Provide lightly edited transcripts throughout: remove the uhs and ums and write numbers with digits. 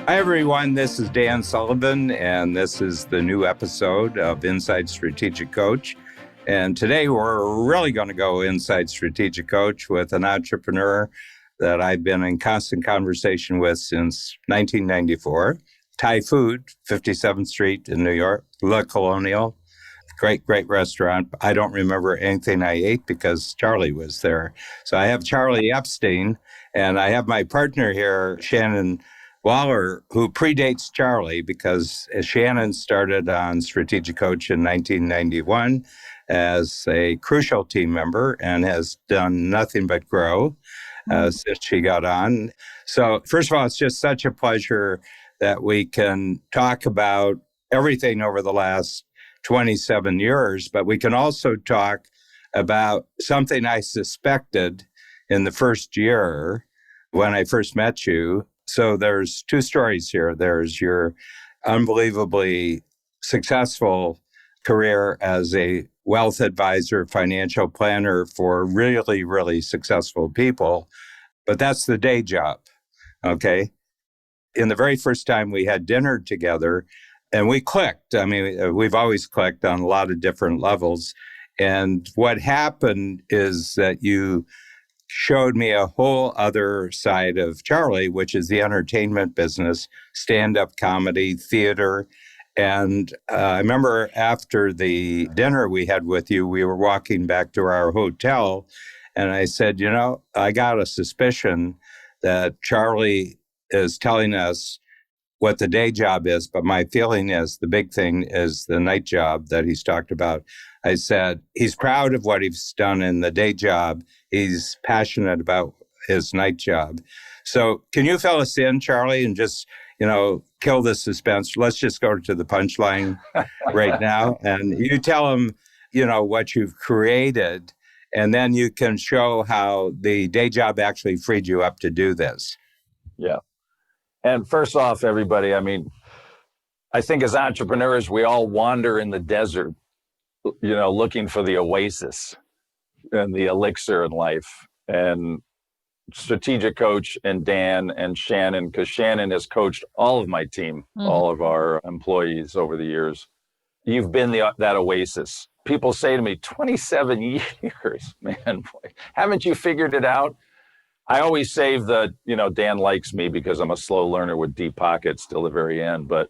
Hi, everyone. This is Dan Sullivan, and this is the new episode of Inside Strategic Coach. And today we're really going to go inside Strategic Coach with an entrepreneur that I've been in constant conversation with since 1994. Thai Food, 57th Street in New York, La Colonial. Great restaurant. I don't remember anything I ate because Charlie was there. So I have Charlie Epstein, and I have my partner here, Shannon Waller, who predates Charlie because Shannon started on Strategic Coach in 1991 as a crucial team member and has done nothing but grow since she got on. So first of all, it's just such a pleasure that we can talk about everything over the last 27 years, but we can also talk about something I suspected in the first year when I first met you. So there's two stories here. There's your unbelievably successful career as a wealth advisor, financial planner for really, really successful people. But that's the day job, okay? In the very first time we had dinner together, and we clicked. I mean, we've always clicked on a lot of different levels. And what happened is that you showed me a whole other side of Charlie, which is the entertainment business, stand-up comedy, theater. And I remember after the dinner we had with you, we were walking back to our hotel, and I said, I got a suspicion that Charlie is telling us what the day job is, but my feeling is the big thing is the night job that he's talked about. I said, he's proud of what he's done in the day job. He's passionate about his night job. So can you fill us in, Charlie, and just, kill the suspense? Let's just go to the punchline right now. And you tell him, what you've created, and then you can show how the day job actually freed you up to do this. Yeah. And first off, everybody, I think as entrepreneurs, we all wander in the desert, looking for the oasis and the elixir in life. And Strategic Coach and Dan and Shannon, because Shannon has coached all of my team, all of our employees over the years. You've been that oasis. People say to me, 27 years, man, boy, haven't you figured it out? I always save Dan likes me because I'm a slow learner with deep pockets till the very end. But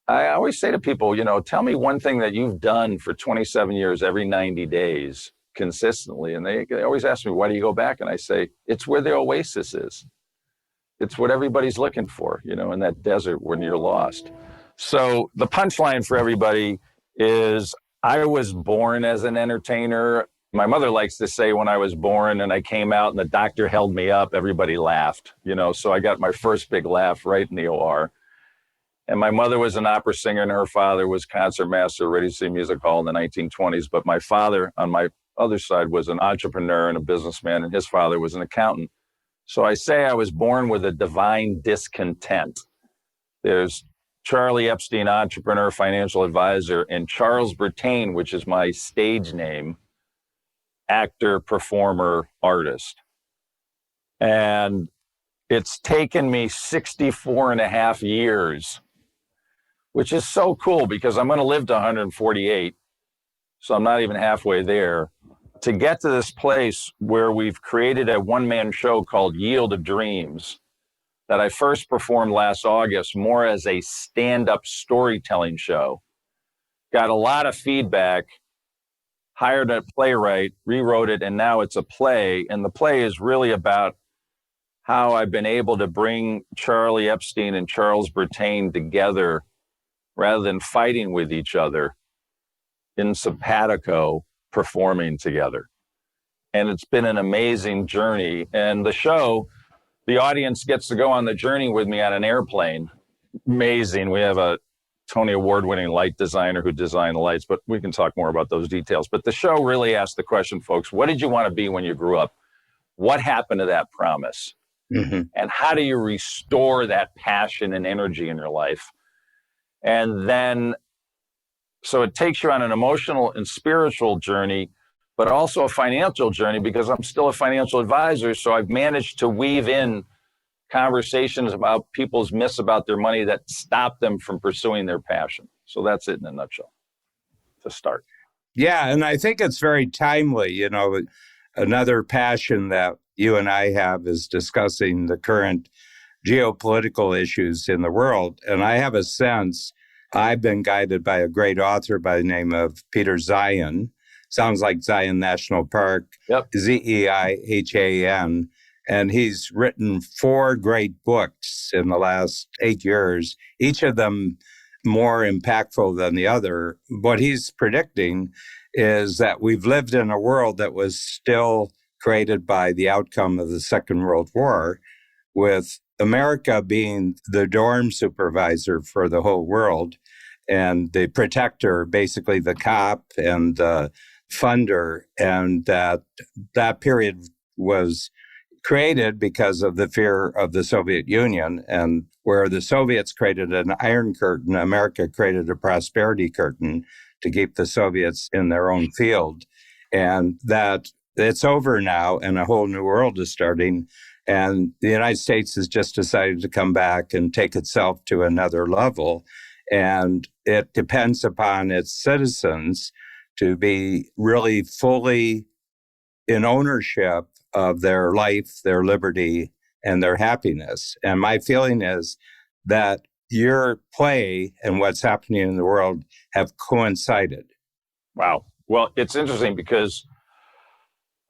I always say to people, tell me one thing that you've done for 27 years, every 90 days consistently. And they always ask me, why do you go back? And I say, it's where the oasis is. It's what everybody's looking for, in that desert when you're lost. So the punchline for everybody is I was born as an entertainer. My mother likes to say when I was born and I came out and the doctor held me up, everybody laughed, so I got my first big laugh right in the OR. And my mother was an opera singer and her father was concert master, Radio City Music Hall in the 1920s. But my father on my other side was an entrepreneur and a businessman, and his father was an accountant. So I say I was born with a divine discontent. There's Charlie Epstein, entrepreneur, financial advisor, and Charles Brittain, which is my stage name, actor, performer, artist. And it's taken me 64 and a half years, which is so cool because I'm going to live to 148. So I'm not even halfway there to get to this place where we've created a one-man show called Yield of Dreams that I first performed last August, more as a stand-up storytelling show. Got a lot of feedback, hired a playwright, rewrote it, and now it's a play. And the play is really about how I've been able to bring Charlie Epstein and Charles Brittain together rather than fighting with each other in simpatico performing together. And it's been an amazing journey. And the show, the audience gets to go on the journey with me on an airplane. Amazing. We have a Tony Award-winning light designer who designed the lights, but we can talk more about those details. But the show really asked the question, folks, what did you want to be when you grew up? What happened to that promise? Mm-hmm. And how do you restore that passion and energy in your life? And then, so it takes you on an emotional and spiritual journey, but also a financial journey because I'm still a financial advisor. So I've managed to weave in conversations about people's myths about their money that stop them from pursuing their passion. So that's it in a nutshell to start. Yeah, and I think it's very timely. Another passion that you and I have is discussing the current geopolitical issues in the world. And I have a sense I've been guided by a great author by the name of Peter Zeihan. Sounds like Zion National Park, Yep. Zeihan. And he's written 4 great books in the last 8 years, each of them more impactful than the other. What he's predicting is that we've lived in a world that was still created by the outcome of the Second World War, with America being the dorm supervisor for the whole world and the protector, basically the cop and the funder. And that period was created because of the fear of the Soviet Union, and where the Soviets created an iron curtain, America created a prosperity curtain to keep the Soviets in their own field. And that it's over now and a whole new world is starting. And the United States has just decided to come back and take itself to another level. And it depends upon its citizens to be really fully in ownership of their life, their liberty, and their happiness. And my feeling is that your play and what's happening in the world have coincided. Wow. Well, it's interesting because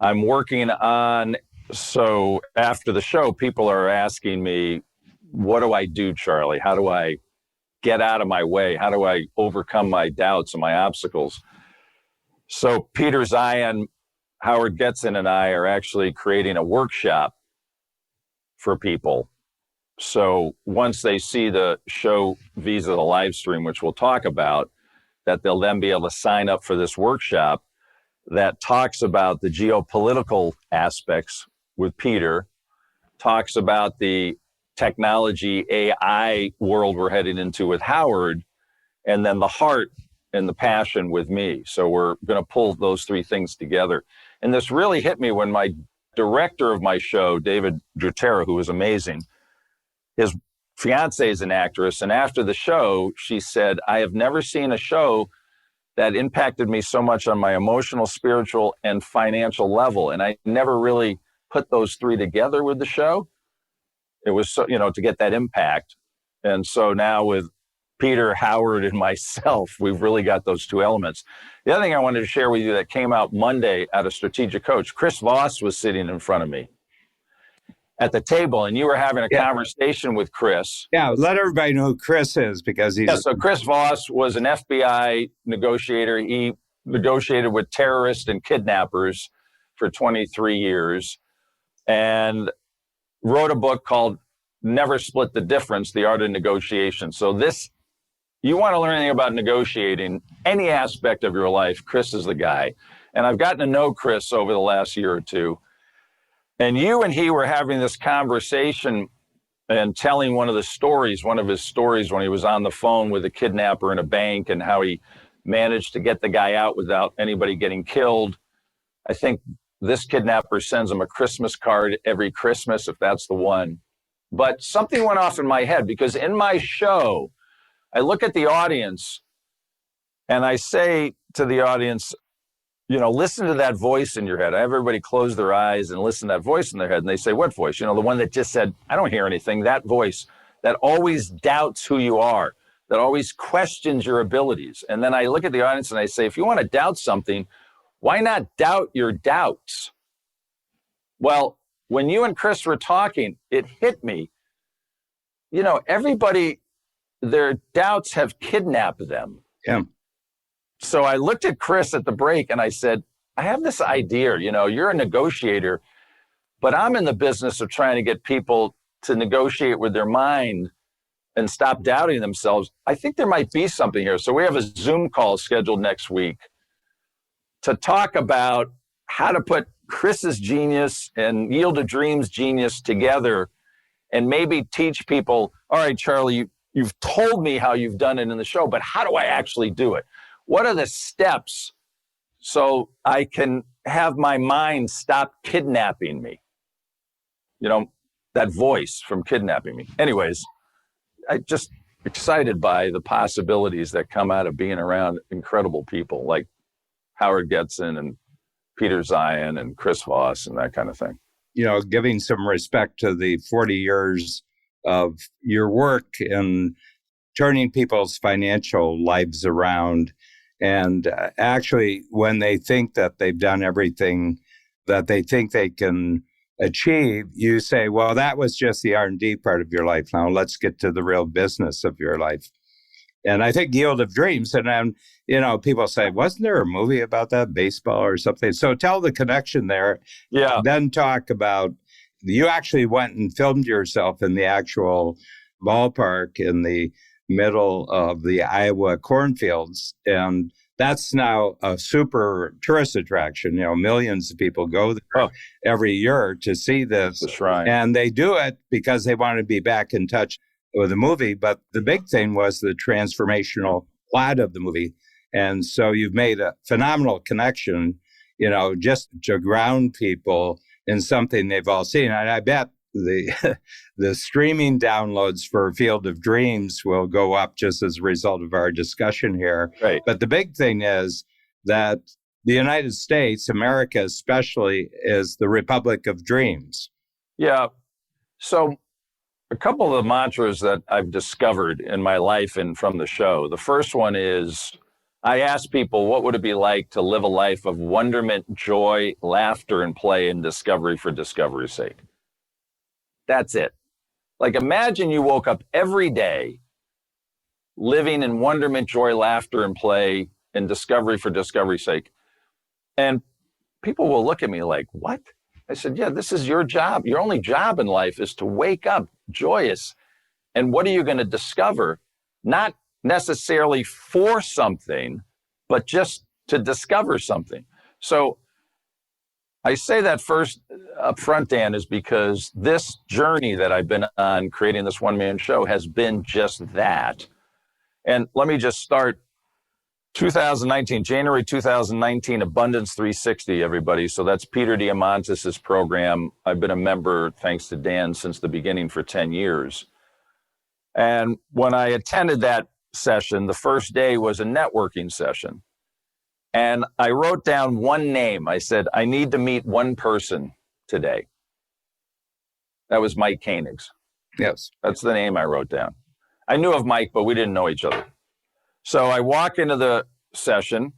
I'm working on, so after the show, people are asking me, what do I do, Charlie? How do I get out of my way? How do I overcome my doubts and my obstacles? So Peter Zeihan, Howard Getson, and I are actually creating a workshop for people. So once they see the show via the live stream, which we'll talk about, that they'll then be able to sign up for this workshop that talks about the geopolitical aspects with Peter, talks about the technology AI world we're heading into with Howard, and then the heart and the passion with me. So we're going to pull those 3 things together. And this really hit me when my director of my show, David Dutera, who was amazing, his fiance is an actress. And after the show, she said, I have never seen a show that impacted me so much on my emotional, spiritual, and financial level. And I never really put those 3 together with the show. It was so, to get that impact. And so now with Peter, Howard, and myself, we've really got those 2 elements. The other thing I wanted to share with you that came out Monday at a Strategic Coach, Chris Voss was sitting in front of me at the table, and you were having a conversation with Chris. Yeah, let everybody know who Chris is, because he's... Yeah, so Chris Voss was an FBI negotiator. He negotiated with terrorists and kidnappers for 23 years and wrote a book called Never Split the Difference, The Art of Negotiation. So you want to learn anything about negotiating, any aspect of your life, Chris is the guy. And I've gotten to know Chris over the last year or 2. And you and he were having this conversation and telling one of his stories when he was on the phone with a kidnapper in a bank and how he managed to get the guy out without anybody getting killed. I think this kidnapper sends him a Christmas card every Christmas, if that's the one. But something went off in my head, because in my show, I look at the audience and I say to the audience, listen to that voice in your head. I have everybody close their eyes and listen to that voice in their head. And they say, what voice? The one that just said, I don't hear anything. That voice that always doubts who you are, that always questions your abilities. And then I look at the audience and I say, if you want to doubt something, why not doubt your doubts? Well, when you and Chris were talking, it hit me. Everybody, their doubts have kidnapped them. Yeah. So I looked at Chris at the break and I said, I have this idea, you're a negotiator, but I'm in the business of trying to get people to negotiate with their mind and stop doubting themselves. I think there might be something here. So we have a Zoom call scheduled next week to talk about how to put Chris's genius and Yield to Dreams genius together and maybe teach people, all right, Charlie, you've told me how you've done it in the show, but how do I actually do it? What are the steps so I can have my mind stop kidnapping me? that voice from kidnapping me. Anyways, I just excited by the possibilities that come out of being around incredible people like Howard Getson and Peter Zion and Chris Voss and that kind of thing. Giving some respect to the 40 years of your work in turning people's financial lives around. And actually, when they think that they've done everything that they think they can achieve, you say, well, that was just the R&D part of your life. Now let's get to the real business of your life. And I think Yield of Dreams, and then, people say, wasn't there a movie about that, baseball or something? So tell the connection there. Yeah. Then talk about, you actually went and filmed yourself in the actual ballpark in the middle of the Iowa cornfields. And that's now a super tourist attraction. Millions of people go there every year to see this. The shrine. And they do it because they want to be back in touch with the movie. But the big thing was the transformational plot of the movie. And so you've made a phenomenal connection, just to ground people in something they've all seen. And I bet the streaming downloads for Field of Dreams will go up just as a result of our discussion here. Right. But the big thing is that the United States, America especially, is the Republic of Dreams. Yeah. So a couple of the mantras that I've discovered in my life and from the show. The first one is, I ask people, what would it be like to live a life of wonderment, joy, laughter, and play, and discovery for discovery's sake? That's it. Like, imagine you woke up every day living in wonderment, joy, laughter, and play, and discovery for discovery's sake. And people will look at me like, what? I said, yeah, this is your job. Your only job in life is to wake up joyous. And what are you going to discover? Not necessarily for something, but just to discover something. So I say that first up front, Dan, is because this journey that I've been on creating this one-man show has been just that. And let me just start 2019, January 2019, Abundance 360, everybody. So that's Peter Diamandis' program. I've been a member, thanks to Dan, since the beginning for 10 years. And when I attended that session, the first day was a networking session. And I wrote down one name. I said, I need to meet one person today. That was Mike Koenigs. Yes. That's the name I wrote down. I knew of Mike, but we didn't know each other. So I walk into the session.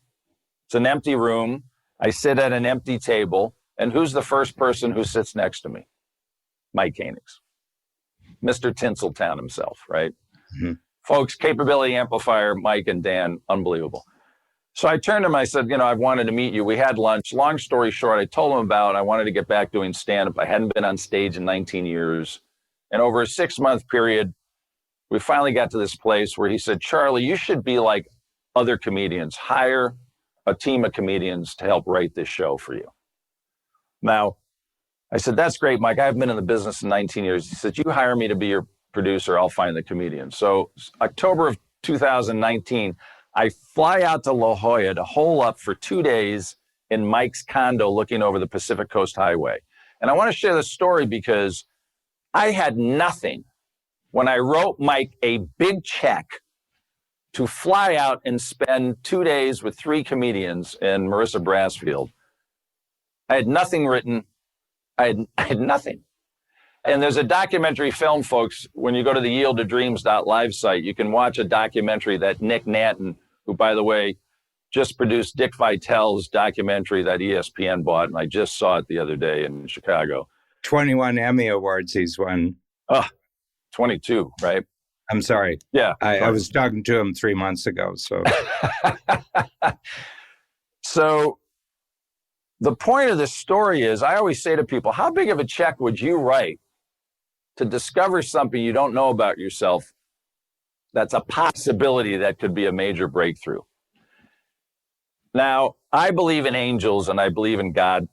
It's an empty room. I sit at an empty table. And who's the first person who sits next to me? Mike Koenigs. Mr. Tinseltown himself, right? Mm-hmm. Folks, capability amplifier, Mike and Dan, unbelievable. So I turned to him, I said, I've wanted to meet you. We had lunch. Long story short, I told him I wanted to get back doing stand-up. I hadn't been on stage in 19 years. And over a 6-month period, we finally got to this place where he said, Charlie, you should be like other comedians. Hire a team of comedians to help write this show for you. Now, I said, that's great, Mike. I haven't been in the business in 19 years. He said, you hire me to be your producer, I'll find the comedians. So October of 2019, I fly out to La Jolla to hole up for 2 days in Mike's condo looking over the Pacific Coast Highway. And I want to share this story because I had nothing when I wrote Mike a big check to fly out and spend 2 days with 3 comedians in Marissa Brassfield. I had nothing written. I had nothing. And there's a documentary film, folks. When you go to the yieldofdreams.live site, you can watch a documentary that Nick Nanton, who, by the way, just produced Dick Vitale's documentary that ESPN bought, and I just saw it the other day in Chicago. 21 Emmy Awards he's won. 22, right? I'm sorry. Yeah. I was talking to him 3 months ago. So, So the point of this story is, I always say to people, how big of a check would you write to discover something you don't know about yourself that's a possibility that could be a major breakthrough? Now, I believe in angels and I believe in God,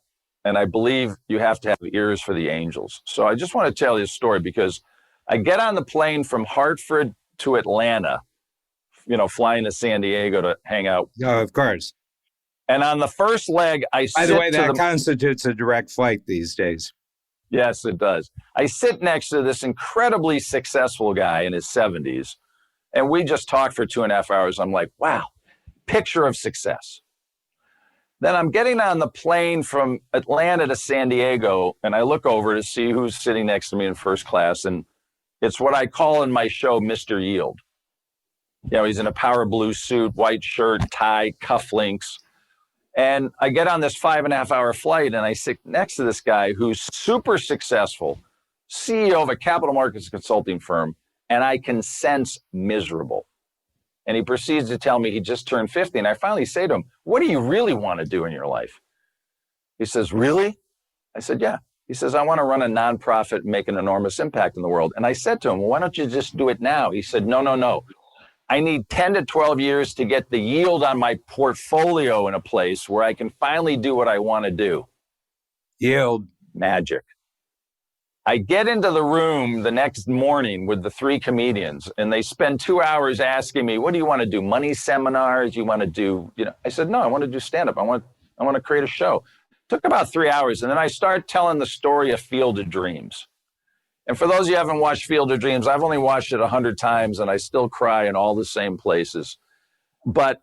and I believe you have to have ears for the angels. So I just want to tell you a story because I get on the plane from Hartford to Atlanta, flying to San Diego to hang out. Oh, of course. And on the first leg, By the way, that constitutes a direct flight these days. Yes, it does. I sit next to this incredibly successful guy in his 70s, and we just talked for 2.5 hours. I'm like, wow, picture of success. Then I'm getting on the plane from Atlanta to San Diego, and I look over to see who's sitting next to me in first class, and it's what I call in my show Mr. Yield. You know, he's in a power blue suit, white shirt, tie, cufflinks. And I get on this 5.5 hour flight and I sit next to this guy who's super successful, CEO of a capital markets consulting firm, and I can sense miserable. And he proceeds to tell me he just turned 50. And I finally say to him, what do you really want to do in your life? He says, really? I said, yeah. He says, I want to run a nonprofit and make an enormous impact in the world. And I said to him, well, why don't you just do it now? He said, no. I need 10 to 12 years to get the yield on my portfolio in a place where I can finally do what I want to do. Yield. Magic. I get into the room the next morning with the 3 comedians, and they spend 2 hours asking me, what do you want to do? Money seminars? You want to do, I said, no, I want to do stand-up. I want to create a show. Took about 3 hours, and then I start telling the story of Field of Dreams. And for those of you who haven't watched Field of Dreams, I've only watched it 100 times and I still cry in all the same places. But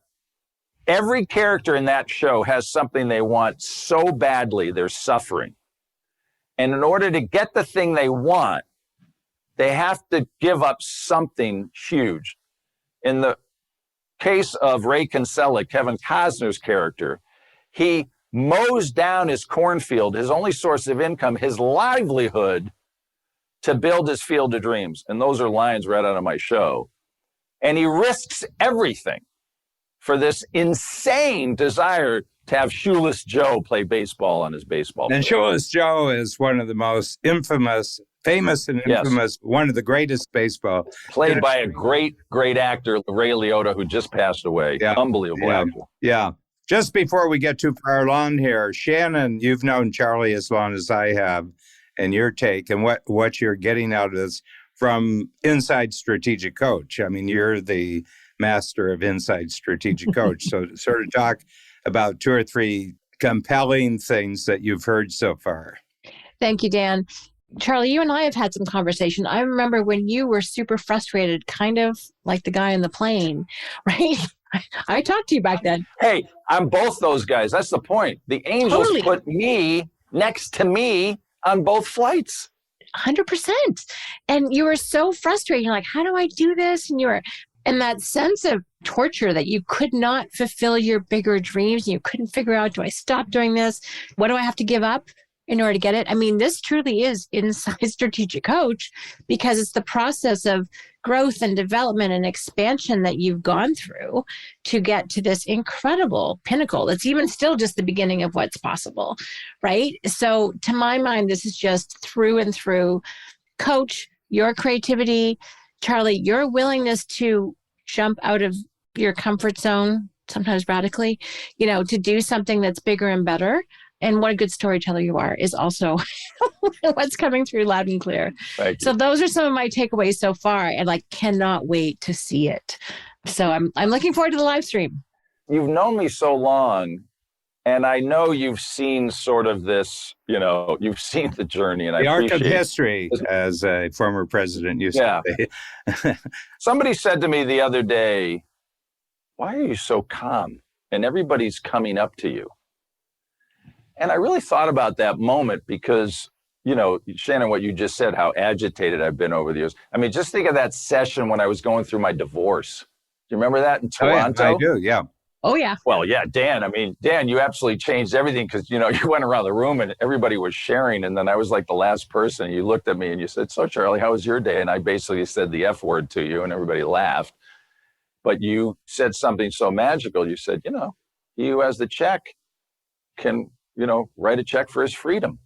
every character in that show has something they want so badly, they're suffering. And in order to get the thing they want, they have to give up something huge. In the case of Ray Kinsella, Kevin Costner's character, he mows down his cornfield, his only source of income, his livelihood, to build his Field of Dreams. And those are lines right out of my show. And he risks everything for this insane desire to have Shoeless Joe play baseball on his baseball field. And Shoeless Joe is one of the most famous and infamous, one of the greatest baseball. Played by a great actor, Ray Liotta, who just passed away. Yeah. Unbelievable actor. Yeah. Just before we get too far along here, Shannon, you've known Charlie as long as I have, and your take and what you're getting out of this from Inside Strategic Coach. I mean, you're the master of Inside Strategic Coach. So sort of talk about 2 or 3 compelling things that you've heard so far. Thank you, Dan. Charlie, you and I have had some conversation. I remember when you were super frustrated, kind of like the guy in the plane, right? I talked to you back then. Hey, I'm both those guys. That's the point. The angels put me next to me on both flights. 100%. And you were so frustrated. You're like, how do I do this? And you were in that sense of torture that you could not fulfill your bigger dreams. And you couldn't figure out, do I stop doing this? What do I have to give up in order to get it? I mean, this truly is Inside Strategic Coach because it's the process of growth and development and expansion that you've gone through to get to this incredible pinnacle. It's even still just the beginning of what's possible, right? So to my mind, this is just through and through. Coach, your creativity, Charlie, your willingness to jump out of your comfort zone, sometimes radically, to do something that's bigger and better. And what a good storyteller you are is also what's coming through loud and clear. Thank you. So those are some of my takeaways so far, and I cannot wait to see it. So I'm looking forward to the live stream. You've known me so long, and I know you've seen sort of this, you've seen the journey, and the I appreciate arc of history, as a former president used to say. Somebody said to me the other day, why are you so calm? And everybody's coming up to you. And I really thought about that moment because, Shannon, what you just said, how agitated I've been over the years. I mean, just think of that session when I was going through my divorce. Do you remember that in Toronto? Oh, yeah, I do, yeah. Oh, yeah. Well, yeah, Dan, you absolutely changed everything because, you went around the room and everybody was sharing. And then I was like the last person. You looked at me and you said, so, Charlie, how was your day? And I basically said the F word to you and everybody laughed. But you said something so magical. You said, he who has the check can write a check for his freedom.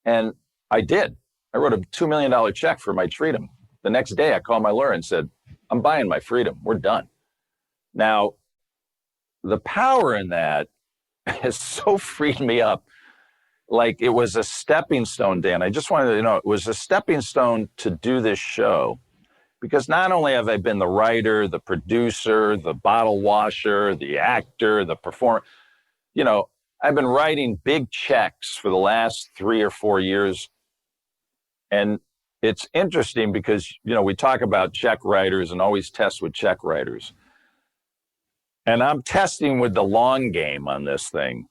And I did. I wrote a $2 million check for my freedom. The next day, I called my lawyer and said, I'm buying my freedom. We're done. Now, the power in that has so freed me up. Like it was a stepping stone, Dan. I just wanted to know it was a stepping stone to do this show because not only have I been the writer, the producer, the bottle washer, the actor, the performer, I've been writing big checks for the last 3 or 4 years. And it's interesting because, we talk about check writers and always test with check writers. And I'm testing with the long game on this thing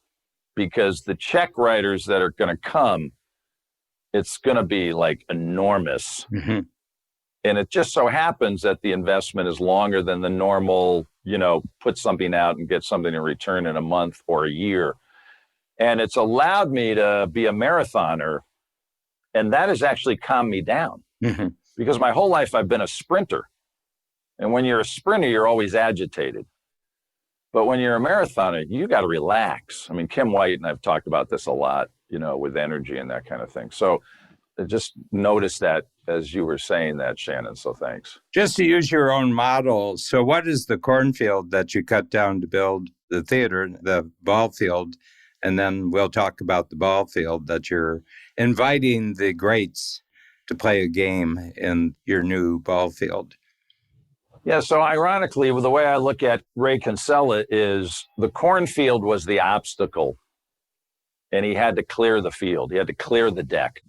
because the check writers that are going to come, it's going to be like enormous. Mm-hmm. And it just so happens that the investment is longer than the normal, put something out and get something in return in a month or a year. And it's allowed me to be a marathoner. And that has actually calmed me down Mm-hmm. because my whole life I've been a sprinter. And when you're a sprinter, you're always agitated. But when you're a marathoner, you got to relax. I mean, Kim White and I've talked about this a lot, with energy and that kind of thing. So I just noticed that as you were saying that, Shannon. So thanks. Just to use your own model. So what is the cornfield that you cut down to build the theater, the ball field? And then we'll talk about the ball field that you're inviting the greats to play a game in your new ball field. Yeah, so ironically, the way I look at Ray Kinsella is the cornfield was the obstacle, and he had to clear the field. He had to clear the deck.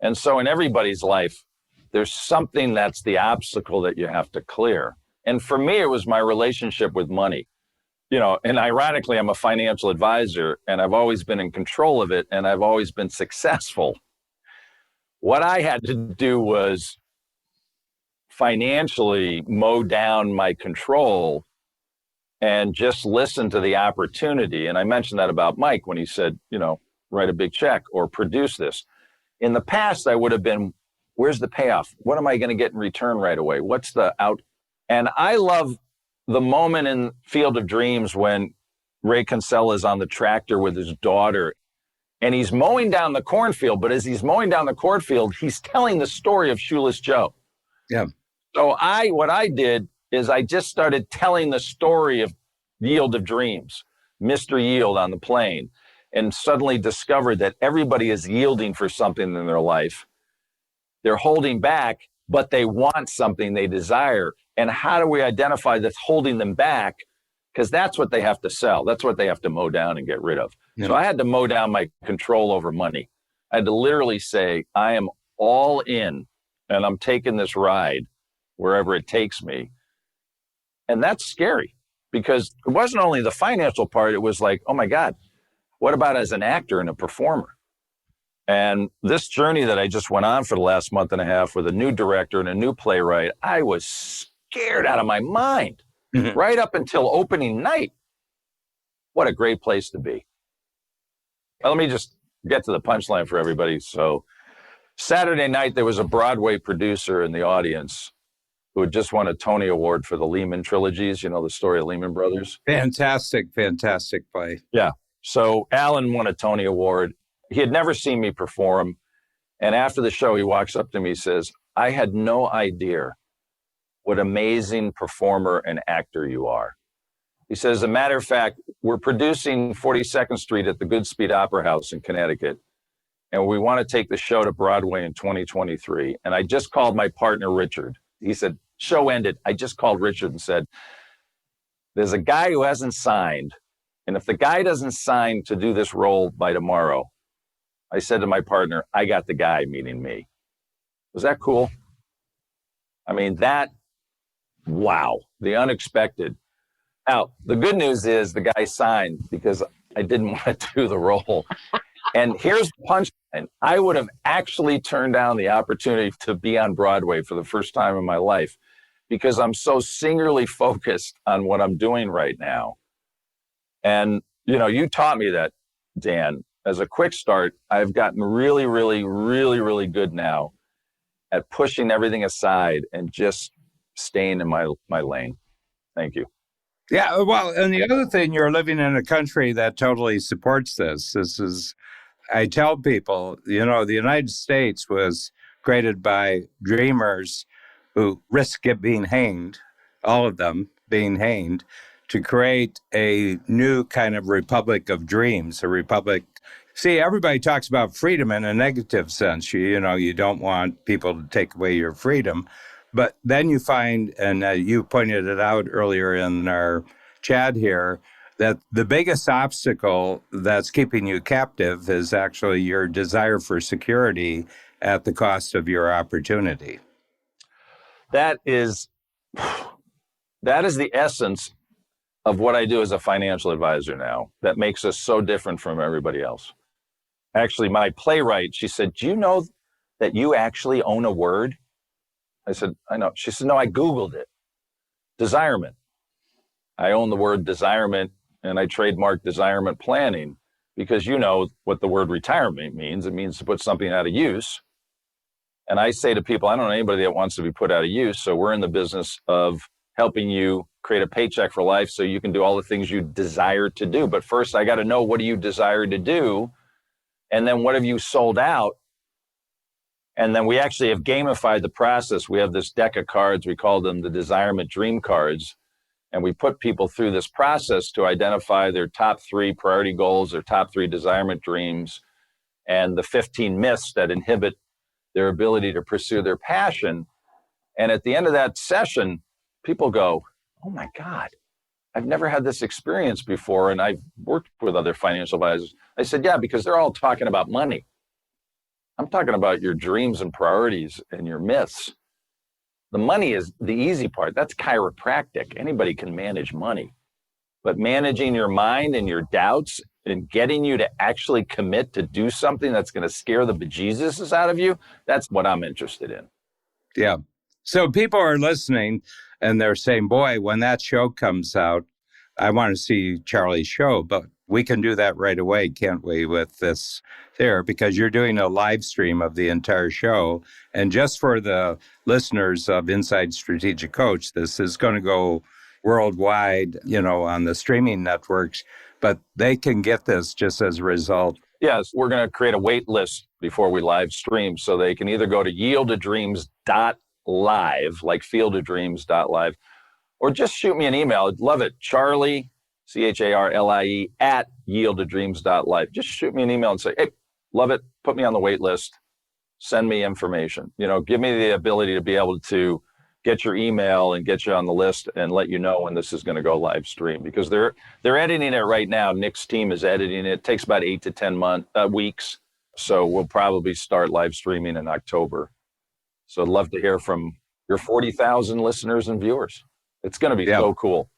And so in everybody's life, there's something that's the obstacle that you have to clear. And for me, it was my relationship with money. And ironically, I'm a financial advisor, and I've always been in control of it, and I've always been successful. What I had to do was financially mow down my control and just listen to the opportunity. And I mentioned that about Mike when he said, write a big check or produce this. In the past, I would have been, where's the payoff? What am I going to get in return right away? What's the out? And I love the moment in Field of Dreams when Ray Kinsella is on the tractor with his daughter and he's mowing down the cornfield. But as he's mowing down the cornfield, he's telling the story of Shoeless Joe. Yeah. So what I did is I just started telling the story of Yield of Dreams, Mr. Yield on the plane, and suddenly discovered that everybody is yielding for something in their life. They're holding back, but they want something they desire. And how do we identify that's holding them back? Because that's what they have to sell. That's what they have to mow down and get rid of. Yeah. So I had to mow down my control over money. I had to literally say, I am all in and I'm taking this ride wherever it takes me. And that's scary because it wasn't only the financial part. It was like, oh my God, what about as an actor and a performer? And this journey that I just went on for the last month and a half with a new director and a new playwright, I was scared out of my mind right up until opening night. What a great place to be. Well, let me just get to the punchline for everybody. So Saturday night, there was a Broadway producer in the audience who had just won a Tony Award for the Lehman trilogies, the story of Lehman Brothers. Fantastic play. Yeah. So Alan won a Tony Award. He had never seen me perform. And after the show, he walks up to me and says, I had no idea what amazing performer and actor you are. He says, as a matter of fact, we're producing 42nd Street at the Goodspeed Opera House in Connecticut. And we want to take the show to Broadway in 2023. And I just called my partner, Richard. He said, show ended. I just called Richard and said, there's a guy who hasn't signed. And if the guy doesn't sign to do this role by tomorrow, I said to my partner, I got the guy, meaning me. Was that cool? I mean, wow, the unexpected. Now, the good news is the guy signed because I didn't want to do the role. And here's the punchline. I would have actually turned down the opportunity to be on Broadway for the first time in my life because I'm so singularly focused on what I'm doing right now. And, you taught me that, Dan. As a quick start, I've gotten really, really, really, really good now at pushing everything aside and just staying in my lane. Thank you. Yeah, well, and the other thing, you're living in a country that totally supports this. I tell people, the United States was created by dreamers who risk being hanged, all of them being hanged, to create a new kind of republic of dreams, a republic. See, everybody talks about freedom in a negative sense. You don't want people to take away your freedom. But then you find, and you pointed it out earlier in our chat here, that the biggest obstacle that's keeping you captive is actually your desire for security at the cost of your opportunity. That is the essence of what I do as a financial advisor now that makes us so different from everybody else. Actually, my playwright, she said, do you know that you actually own a word? I said, I know. She said, no, I Googled it. Desirement. I own the word desirement, and I trademarked desirement planning because you know what the word retirement means. It means to put something out of use. And I say to people, I don't know anybody that wants to be put out of use. So we're in the business of helping you create a paycheck for life so you can do all the things you desire to do. But first, I got to know, what do you desire to do? And then what have you sold out? And then we actually have gamified the process. We have this deck of cards. We call them the Desirement Dream Cards. And we put people through this process to identify their top 3 priority goals, their top 3 desirement dreams, and the 15 myths that inhibit their ability to pursue their passion. And at the end of that session, people go, oh my God, I've never had this experience before. And I've worked with other financial advisors. I said, yeah, because they're all talking about money. I'm talking about your dreams and priorities and your myths. The money is the easy part. That's chiropractic. Anybody can manage money. But managing your mind and your doubts and getting you to actually commit to do something that's going to scare the bejesus out of you, that's what I'm interested in. Yeah. So people are listening and they're saying, boy, when that show comes out, I want to see Charlie's show. But we can do that right away, can't we, with this there? Because you're doing a live stream of the entire show. And just for the listeners of Inside Strategic Coach, this is going to go worldwide, on the streaming networks, but they can get this just as a result. Yes, we're going to create a wait list before we live stream, so they can either go to yieldtodreams.live, like fieldofdreams.live, or just shoot me an email. I'd love it. Charlie, CHARLIE, at yieldtodreams.live. Just shoot me an email and say, hey, love it. Put me on the wait list. Send me information. Give me the ability to be able to get your email and get you on the list and let you know when this is going to go live stream, because they're editing it right now. Nick's team is editing it. It takes about 8 to 10 weeks. So we'll probably start live streaming in October. So I'd love to hear from your 40,000 listeners and viewers. It's going to be so cool.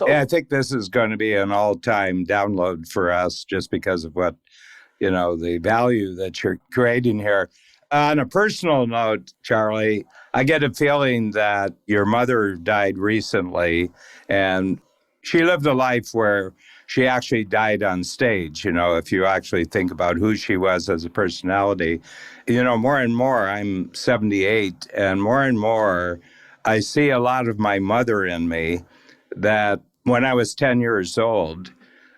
I think this is going to be an all-time download for us just because of what, the value that you're creating here. On a personal note, Charlie, I get a feeling that your mother died recently, and she lived a life where she actually died on stage. If you actually think about who she was as a personality, more and more, I'm 78, and more, I see a lot of my mother in me. That when I was 10 years old,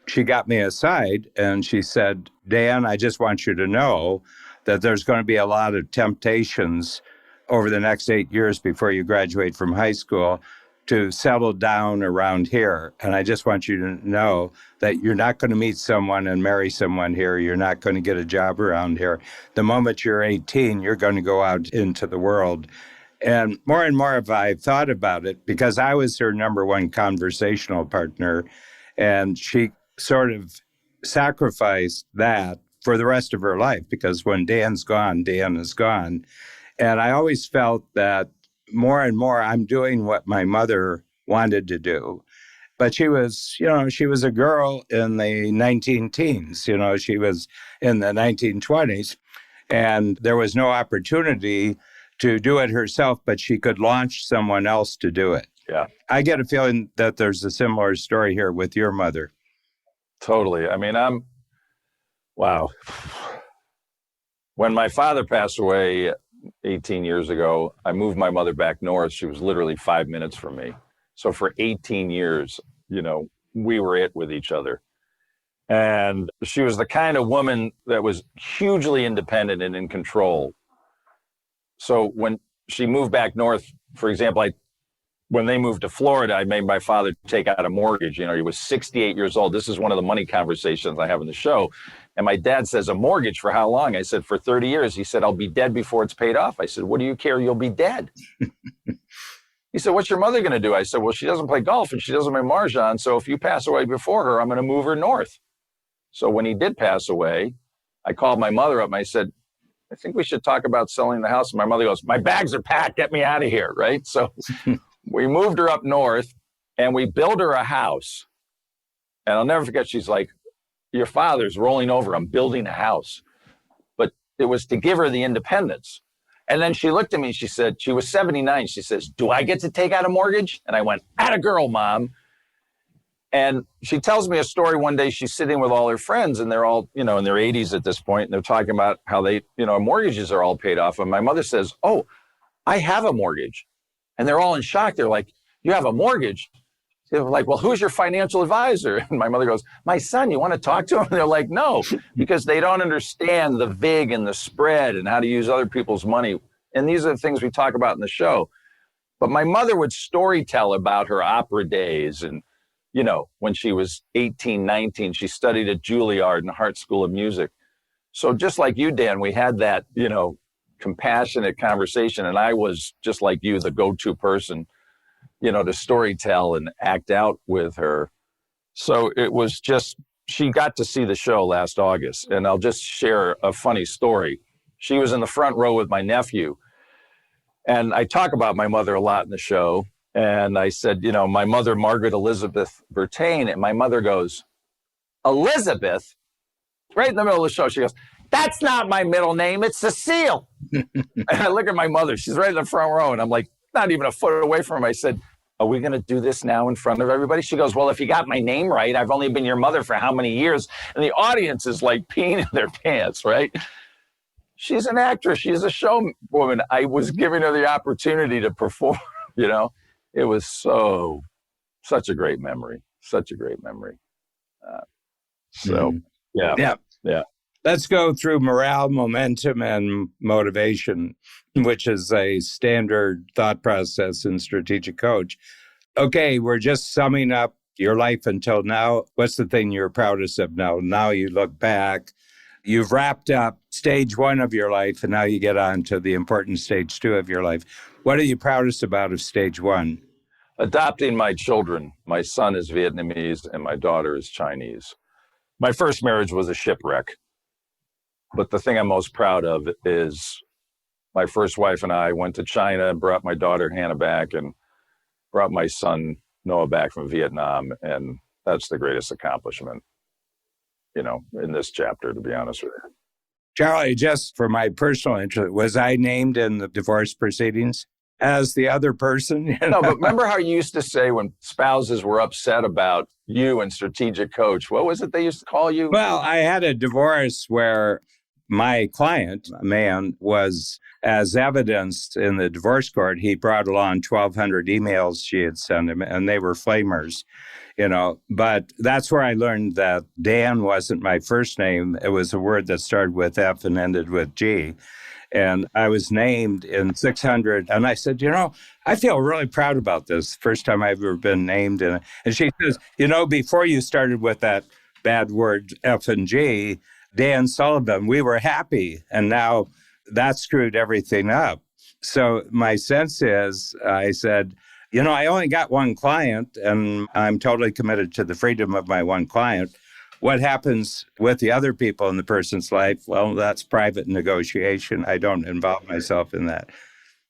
she got me aside and she said, Dan, I just want you to know that there's going to be a lot of temptations over the next 8 years before you graduate from high school to settle down around here. And I just want you to know that you're not going to meet someone and marry someone here. You're not going to get a job around here. The moment you're 18, you're going to go out into the world. And more have I thought about it because I was her number one conversational partner, and she sort of sacrificed that for the rest of her life, because when Dan's gone, Dan is gone. And I always felt that more and more I'm doing what my mother wanted to do. But she was a girl in the 19-teens, she was in the 1920s, and there was no opportunity to do it herself, but she could launch someone else to do it. Yeah. I get a feeling that there's a similar story here with your mother. Totally. I mean, wow. When my father passed away 18 years ago, I moved my mother back north. She was literally 5 minutes from me. So for 18 years, we were it with each other. And she was the kind of woman that was hugely independent and in control. So when she moved back north, for example, when they moved to Florida, I made my father take out a mortgage. He was 68 years old. This is one of the money conversations I have in the show. And my dad says, a mortgage for how long? I said, for 30 years. He said, I'll be dead before it's paid off. I said, what do you care? You'll be dead. He said, what's your mother going to do? I said, well, she doesn't play golf and she doesn't play mahjong. So if you pass away before her, I'm going to move her north. So when he did pass away, I called my mother up and I said, I think we should talk about selling the house. And my mother goes, my bags are packed. Get me out of here. Right. So we moved her up north and we built her a house. And I'll never forget, she's like, your father's rolling over. I'm building a house. But it was to give her the independence. And then she looked at me, she said, she was 79. She says, do I get to take out a mortgage? And I went, atta girl, Mom. And she tells me a story one day. She's sitting with all her friends and they're all, in their 80s at this point. And they're talking about how they, mortgages are all paid off. And my mother says, oh, I have a mortgage. And they're all in shock. They're like, you have a mortgage? They're like, well, who's your financial advisor? And my mother goes, my son, you want to talk to him? And they're like, no, because they don't understand the VIG and the spread and how to use other people's money. And these are the things we talk about in the show. But my mother would storytell about her opera days. And, when she was 18, 19, she studied at Juilliard and Hart School of Music. So just like you, Dan, we had that, compassionate conversation. And I was just like you, the go-to person, to storytell and act out with her. So it was just, she got to see the show last August. And I'll just share a funny story. She was in the front row with my nephew. And I talk about my mother a lot in the show. And I said, my mother, Margaret Elizabeth Bertain. And my mother goes, Elizabeth? Right in the middle of the show, she goes, that's not my middle name. It's Cecile. And I look at my mother. She's right in the front row. And I'm like, not even a foot away from him. I said, are we going to do this now in front of everybody? She goes, well, if you got my name right, I've only been your mother for how many years? And the audience is like peeing in their pants, right? She's an actress. She's a showwoman. I was giving her the opportunity to perform, It was such a great memory. Such a great memory. Yeah. Let's go through morale, momentum, and motivation, which is a standard thought process in Strategic Coach. Okay, we're just summing up your life until now. What's the thing you're proudest of now? Now you look back, you've wrapped up stage 1 of your life, and now you get on to the important stage 2 of your life. What are you proudest about of stage 1? Adopting my children. My son is Vietnamese and my daughter is Chinese. My first marriage was a shipwreck. But the thing I'm most proud of is my first wife and I went to China and brought my daughter Hannah back and brought my son Noah back from Vietnam. And that's the greatest accomplishment, in this chapter, to be honest with you. Charlie, just for my personal interest, was I named in the divorce proceedings as the other person? No, but remember how you used to say when spouses were upset about you and Strategic Coach, what was it they used to call you? Well, I had a divorce where my client, a man, was, as evidenced in the divorce court, he brought along 1,200 emails she had sent him, and they were flamers, But that's where I learned that Dan wasn't my first name. It was a word that started with F and ended with G. And I was named in 600. And I said, I feel really proud about this. First time I've ever been named. And she says, before you started with that bad word F and G, Dan Sullivan, we were happy. And now that screwed everything up. So my sense is, I said, I only got one client and I'm totally committed to the freedom of my one client. What happens with the other people in the person's life? Well, that's private negotiation. I don't involve myself in that.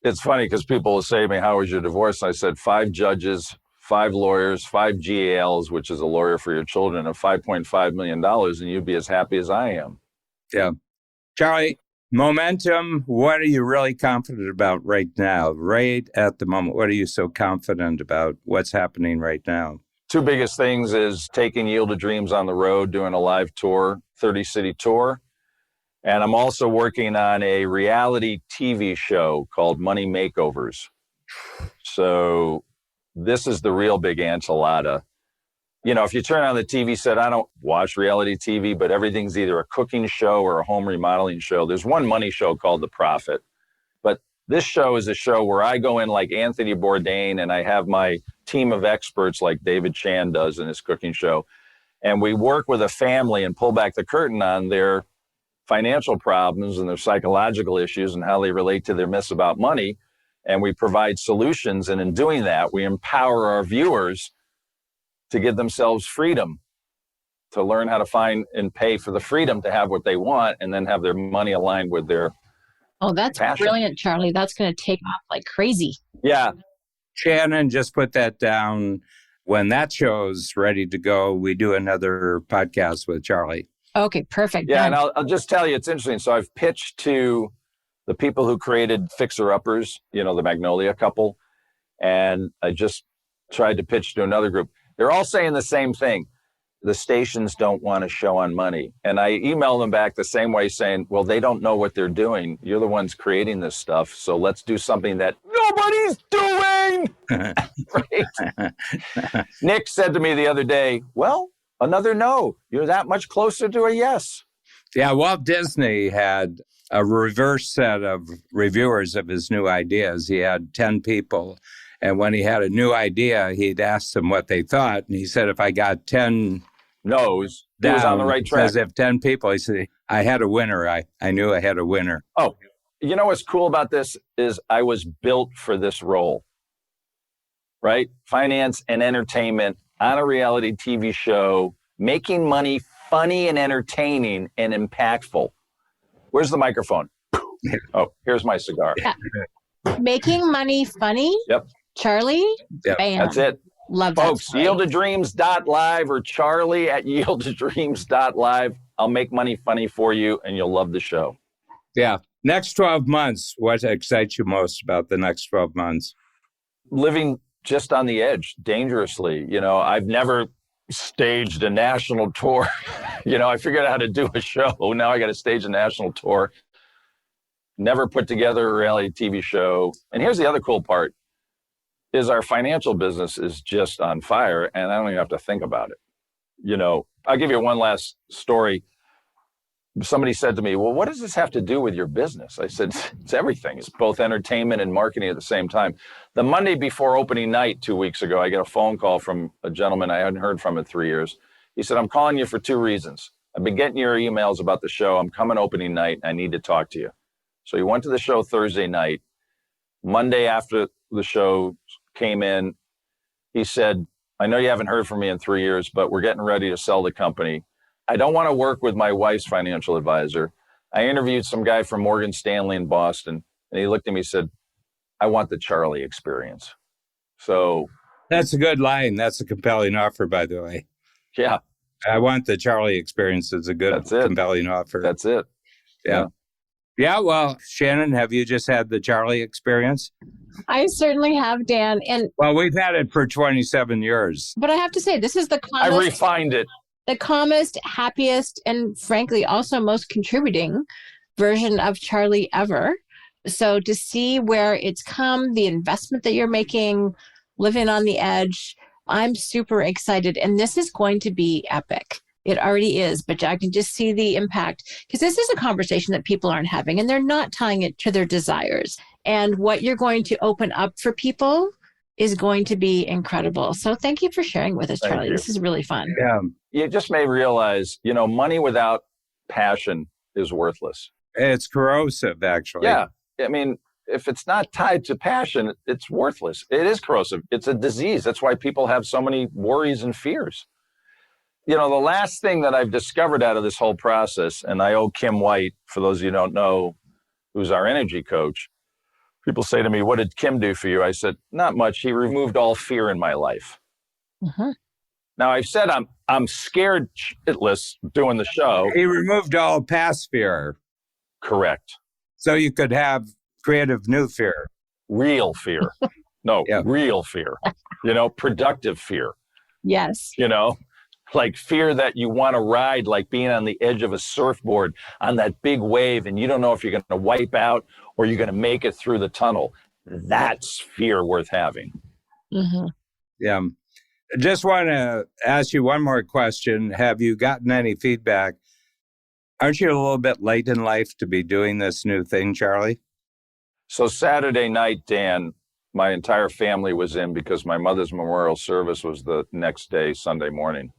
It's funny because people will say to me, how was your divorce? I said 5 judges, 5 lawyers, 5 GALs, which is a lawyer for your children, of $5.5 million, and you'd be as happy as I am. Yeah. Charlie, momentum, what are you really confident about right now? Right at the moment, what are you so confident about what's happening right now? 2 biggest things is taking Yield to Dreams on the road, doing a live tour, 30-city tour. And I'm also working on a reality TV show called Money Makeovers. So this is the real big enchilada. If you turn on the TV set, I don't watch reality TV, but everything's either a cooking show or a home remodeling show. There's one money show called The Profit. But this show is a show where I go in like Anthony Bourdain and I have my team of experts like David Chan does in his cooking show. And we work with a family and pull back the curtain on their financial problems and their psychological issues and how they relate to their myths about money. and we provide solutions. And in doing that, we empower our viewers to give themselves freedom, to learn how to find and pay for the freedom to have what they want, and then have their money aligned with their Oh, that's passion. brilliant, Charlie. That's going to take off like crazy. Yeah. Shannon, just put that down. When that show's ready to go, we do another podcast with Charlie. Okay, perfect. Yeah, Done. and I'll just tell you, it's interesting. So I've pitched to the people who created Fixer Uppers, the Magnolia couple, and I just tried to pitch to another group. They're all saying the same thing. The stations don't want to show on money. And I email them back the same way saying, well, they don't know what they're doing. You're the ones creating this stuff. So let's do something that nobody's doing. Right? Nick said to me the other day, well, another no. You're that much closer to a yes. Yeah, Walt Disney had a reverse set of reviewers of his new ideas. He had 10 people. And when he had a new idea, he'd ask them what they thought. And he said, if I got 10 no's, he was on the right track. Because if 10 people, he said, I had a winner. I knew I had a winner. Oh, you know what's cool about this is I was built for this role, right? Finance and entertainment on a reality TV show, making money funny and entertaining and impactful. Where's the microphone? Oh, here's my cigar. Yeah. Making money funny? Yep. Charlie? Yep. Bam. That's it. Love that. Folks, yieldtodreams.live or Charlie at yieldtodreams.live. I'll make money funny for you and you'll love the show. Yeah. Next 12 months, what excites you most about the next 12 months? Living just on the edge, dangerously. I've never staged a national tour. I figured out how to do a show. Now I got to stage a national tour. Never put together a reality TV show. And here's the other cool part, is our financial business is just on fire, and I don't even have to think about it. I'll give you one last story. Somebody said to me, well, what does this have to do with your business? I said, it's everything. It's both entertainment and marketing at the same time. The Monday before opening night 2 weeks ago, I get a phone call from a gentleman I hadn't heard from in 3 years. He said, I'm calling you for 2 reasons. I've been getting your emails about the show. I'm coming opening night. I need to talk to you. So he went to the show Thursday night. Monday after the show came in, he said, I know you haven't heard from me in 3 years, but we're getting ready to sell the company. I don't want to work with my wife's financial advisor. I interviewed some guy from Morgan Stanley in Boston, and he looked at me and said, I want the Charlie experience. So that's a good line. That's a compelling offer, by the way. Yeah. I want the Charlie experience. Is a good, compelling offer. That's it. Yeah. Yeah, well, Shannon, have you just had the Charlie experience? I certainly have, Dan. Well, we've had it for 27 years. But I have to say, this is the calmest. I refined it. The calmest, happiest, and frankly, also most contributing version of Charlie ever. So to see where it's come, the investment that you're making, living on the edge, I'm super excited. And this is going to be epic. It already is, but I can just see the impact because this is a conversation that people aren't having and they're not tying it to their desires. And what you're going to open up for people is going to be incredible. So thank you for sharing with us, Charlie. This is really fun. Yeah. You just may realize, money without passion is worthless. It's corrosive, actually. Yeah. I mean, if it's not tied to passion, it's worthless. It is corrosive. It's a disease. That's why people have so many worries and fears. The last thing that I've discovered out of this whole process, and I owe Kim White, for those of you who don't know, who's our energy coach, people say to me, what did Kim do for you? I said, not much. He removed all fear in my life. Mm-hmm. Now, I've said I'm scared shitless doing the show. He removed all past fear. Correct. So you could have creative new fear. Real fear. No, real fear. Productive fear. Yes. Like fear that you want to ride, like being on the edge of a surfboard on that big wave and you don't know if you're going to wipe out or you're going to make it through the tunnel. That's fear worth having. Mm-hmm. Yeah. Just want to ask you one more question. Have you gotten any feedback? Aren't you a little bit late in life to be doing this new thing, Charlie? So Saturday night, Dan, my entire family was in because my mother's memorial service was the next day, Sunday morning.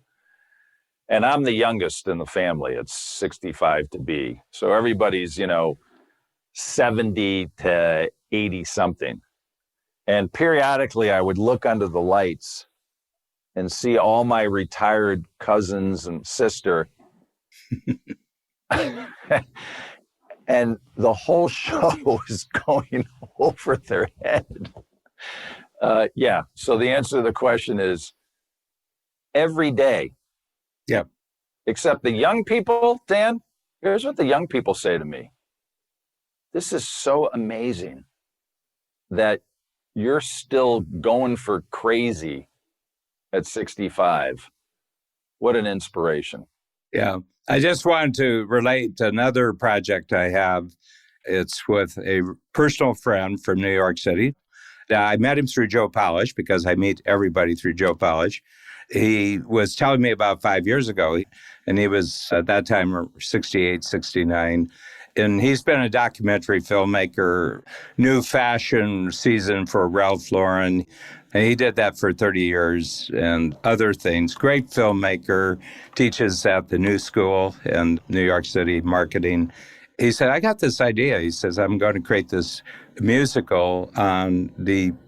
And I'm the youngest in the family. It's 65 to be. So everybody's, 70 to 80 something. And periodically I would look under the lights and see all my retired cousins and sister. And the whole show is going over their head. Yeah. So the answer to the question is every day. Yep. Except the young people, Dan, here's what the young people say to me. This is so amazing that you're still going for crazy at 65. What an inspiration. Yeah. I just wanted to relate to another project I have. It's with a personal friend from New York City. I met him through Joe Polish because I meet everybody through Joe Polish. He was telling me about 5 years ago, and he was at that time 68, 69. And he's been a documentary filmmaker, new fashion season for Ralph Lauren. And he did that for 30 years and other things. Great filmmaker, teaches at the New School in New York City, marketing. He said, I got this idea. He says, I'm going to create this musical on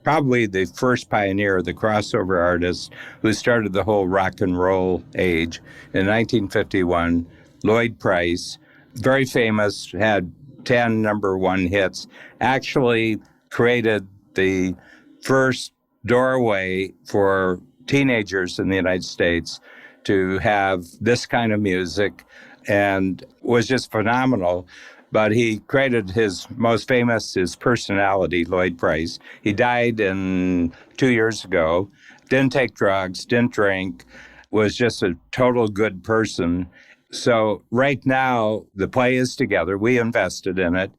probably the first pioneer, the crossover artist who started the whole rock and roll age in 1951, Lloyd Price. Very famous, had 10 number one hits, actually created the first doorway for teenagers in the United States to have this kind of music and was just phenomenal. But he created his most famous, his personality, Lloyd Price. He died 2 years ago, didn't take drugs, didn't drink, was just a total good person. So right now, the play is together. We invested in it.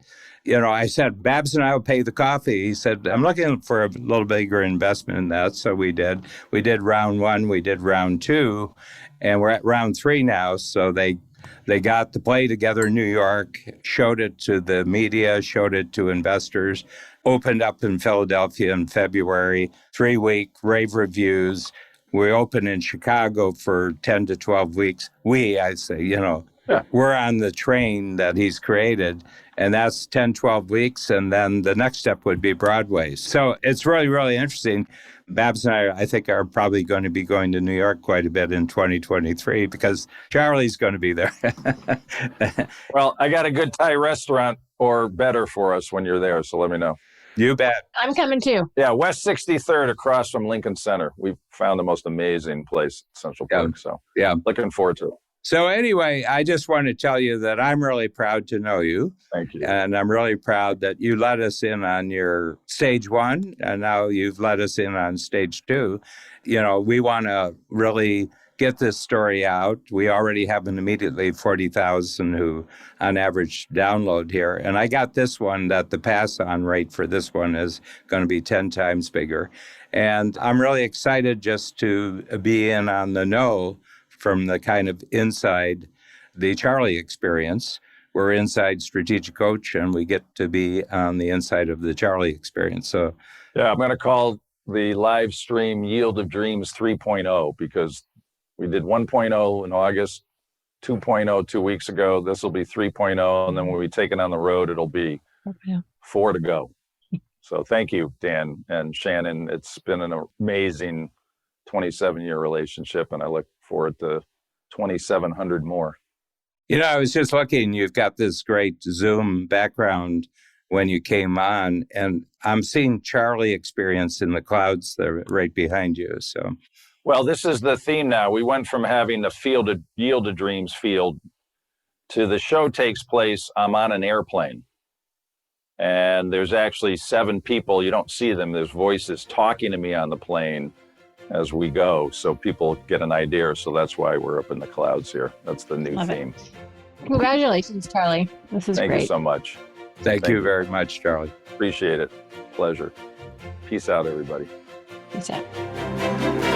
I said, Babs and I will pay the coffee. He said, I'm looking for a little bigger investment in that. So we did. We did round one. We did round two. And we're at round three now. So they got the play together in New York, showed it to the media, showed it to investors, opened up in Philadelphia in February, 3-week rave reviews. We opened in Chicago for 10 to 12 weeks. We're on the train that he's created, and that's 10, 12 weeks. And then the next step would be Broadway. So it's really, really interesting. Babs and I think, are probably going to be going to New York quite a bit in 2023 because Charlie's going to be there. Well, I got a good Thai restaurant or better for us when you're there, so let me know. You bet. I'm coming too. Yeah, West 63rd across from Lincoln Center. We've found the most amazing place at Central Park, so yeah, looking forward to it. So anyway, I just want to tell you that I'm really proud to know you. Thank you. And I'm really proud that you let us in on your stage one, and now you've let us in on stage two. We want to really get this story out. We already have immediately 40,000 who on average download here. And I got this one that the pass-on rate for this one is going to be 10 times bigger. And I'm really excited just to be in on the know from the kind of inside the Charlie experience. We're inside Strategic Coach, and we get to be on the inside of the Charlie experience. So, yeah, I'm going to call the live stream Yield of Dreams 3.0 because we did 1.0 in August, 2.0 2 weeks ago. This will be 3.0, and then when we take it on the road, it'll be 4 to go. So thank you, Dan and Shannon. It's been an amazing 27-year relationship, and I look forward to 2,700 more. I was just looking, you've got this great Zoom background when you came on, and I'm seeing Charlie experience in the clouds there right behind you. So, well, this is the theme now. We went from having the Yield of Dreams field to the show takes place. I'm on an airplane, and there's actually 7 people. You don't see them. There's voices talking to me on the plane as we go, so people get an idea. So that's why we're up in the clouds here. That's the new theme. Congratulations, Charlie. This is great. Thank you so much. Thank you very much, Charlie. Appreciate it. Pleasure. Peace out, everybody. Peace out.